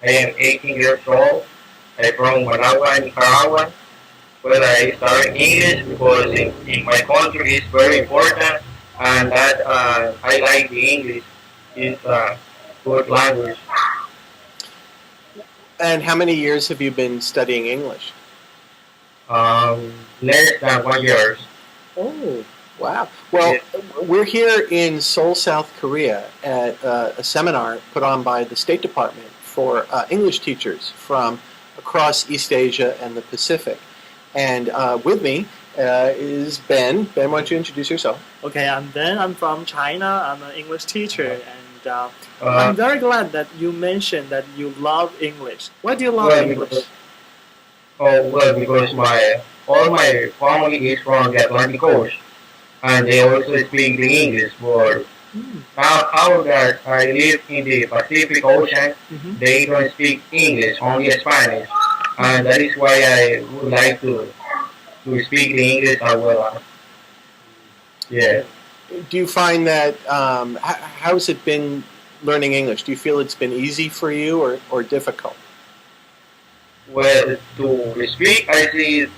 I am 18 years old. I'm from Managua, Nicaragua. Well, I study English because in my country it's very important, and that I like the English. It's a good language. And how many years have you been studying English? Less than 1 year. Oh, wow. Well, we're here in Seoul, South Korea at a seminar put on by the State Department for English teachers from across East Asia and the Pacific. And with me is Ben. Ben, why don't you introduce yourself? Okay, I'm Ben. I'm from China. I'm an English teacher, and I'm very glad that you mentioned that you love English. Why do you love English? Because all my family is from the Atlantic Coast, and they also speak the English. But now that I live in the Pacific Ocean, they don't speak English, only Spanish, and that is why I would like to speak the English as well. Yeah. Do you find that, how has it been learning English? Do you feel it's been easy for you or difficult? Well, to speak, I think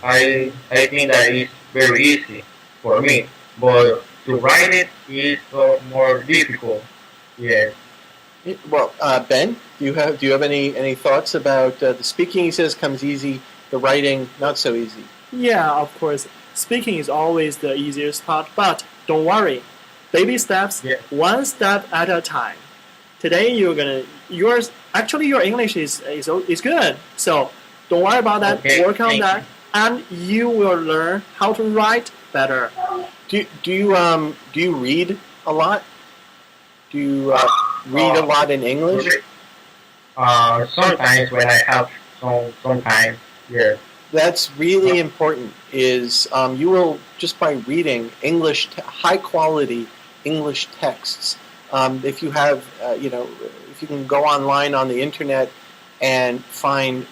that is very easy for me, but to write it is more difficult. Yes. Well, Ben, do you have any thoughts about the speaking? He says comes easy, the writing not so easy. Yeah, of course. Speaking is always the easiest part, but don't worry. Baby steps, one step at a time. Today your English is good. So don't worry about that. Okay, work on that, and you will learn how to write better. Do you read a lot? Do you read a lot in English? Sometimes when I have some time. Yeah. That's really important. Is you will just by reading high quality English texts. If you have if you can go online on the internet and find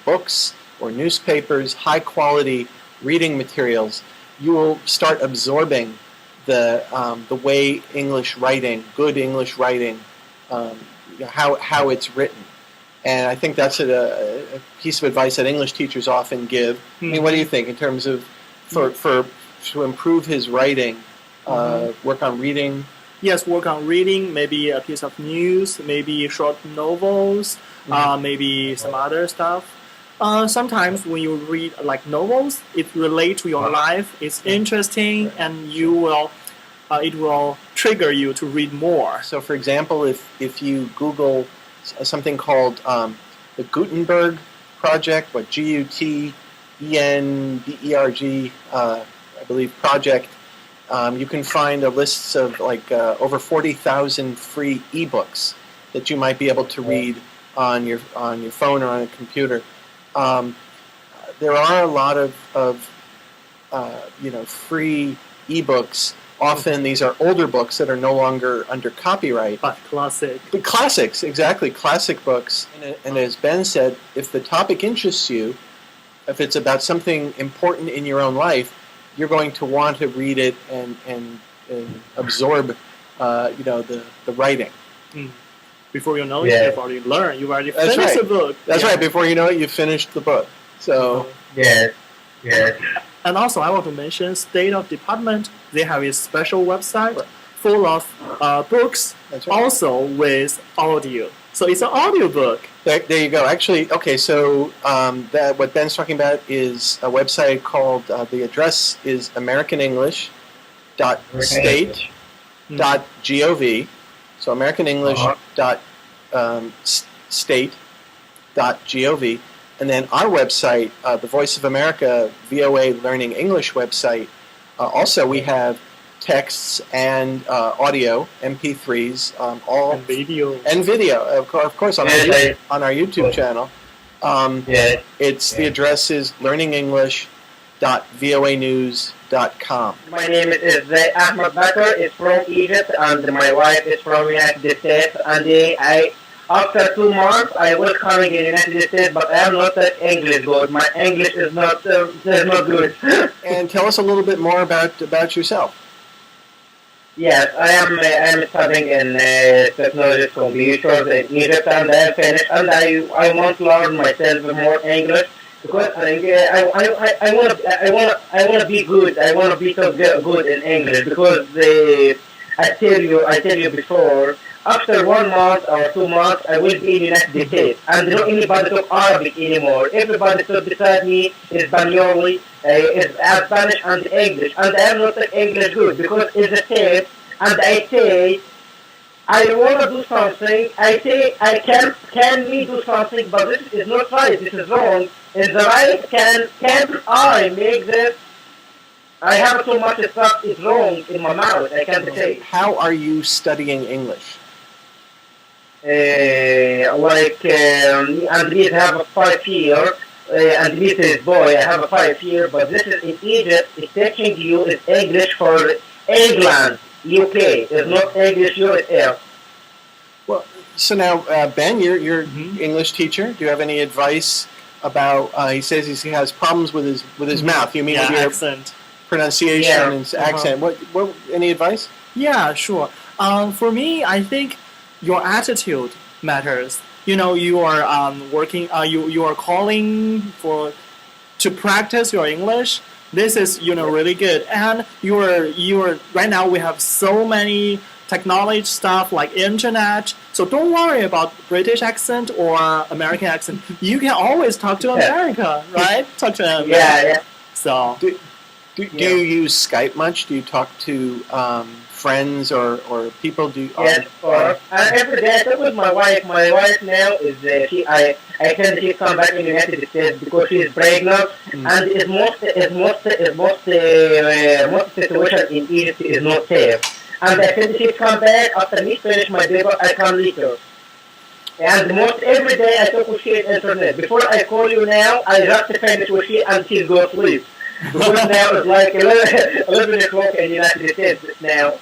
books or newspapers, high quality reading materials, you will start absorbing the way good English writing, how it's written. And I think that's a piece of advice that English teachers often give. I mean, what do you think in terms of to improve his writing, work on reading? Yes, work on reading, maybe a piece of news, maybe short novels, maybe some other stuff. Sometimes when you read like novels, it relates to your life, it's interesting, and it will trigger you to read more. So, for example, if you Google something called the Gutenberg Project, Gutenberg, I believe, project, you can find a list of over 40,000 free ebooks that you might be able to read on your phone or on a computer. There are a lot of free ebooks. Often these are older books that are no longer under copyright. But classic. The classics, exactly, classic books. And as Ben said, if the topic interests you, if it's about something important in your own life, you're going to want to read it and absorb, the writing. Before you know it, you've already learned. You've already finished the book. That's right. Before you know it, you've finished the book. So yes. And also, I want to mention State of Department. They have a special website full of books, also with audio. So it's an audio book. There you go. Actually, okay. So what Ben's talking about is a website called. The address is AmericanEnglish.state.gov. So AmericanEnglish.state.gov. And then our website, the Voice of America VOA Learning English website, also we have texts and audio, MP3s, all and video, of course, on our YouTube channel. The address is learningenglish.voanews.com. My name is Ahmed Bakr. It's from Egypt, and my wife is from United States. And after 2 months, I will come in the United States, but I am not that English good. My English is not good. And tell us a little bit more about yourself. Yes, I am studying in technology computers in Egypt, and I am finished. And I want to learn myself more English because I want to I want to be good. I want to be so good in English because I tell you before. After 1 month or 2 months, I will be in United States, and not anybody talk Arabic anymore. Everybody talk beside me is Spanish, is Spanish and English, and I am not English good because it's a test, and I say I want to do something. I say I can me do something, but this is not right. This is wrong. Is the right? Can I make this? I have too much stuff is wrong in my mouth. I can't say. How are you studying English? And we have a 5 year, and this is boy, I have a 5 year, but this is in Egypt, it's teaching you is English for England, UK, it's not English USA. Well, so now, Ben, you're Mhm. English teacher. Do you have any advice about? He says he has problems with his mouth. You mean Yeah, with your accent. pronunciation Yeah. and accent? What? Any advice? Yeah, sure. For me, I think your attitude matters. You know, you are working. You are calling for to practice your English. This is really good, and you are right now. We have so many technology stuff like internet. So don't worry about British accent or American accent. You can always talk to America, right? Talk to them. Yeah. So Do you use Skype much? Do you talk to friends or people? Yes, of course. And every day I talk with my wife. My wife now is I can she come back in the United States because she is pregnant, and most situation in Egypt is not safe. And I can she come back after me finish my paper. I come later. And most every day I talk with she on internet. Before I call you now, I just finish with she and she go sleep. Because now it's like 11 o'clock in the United States now.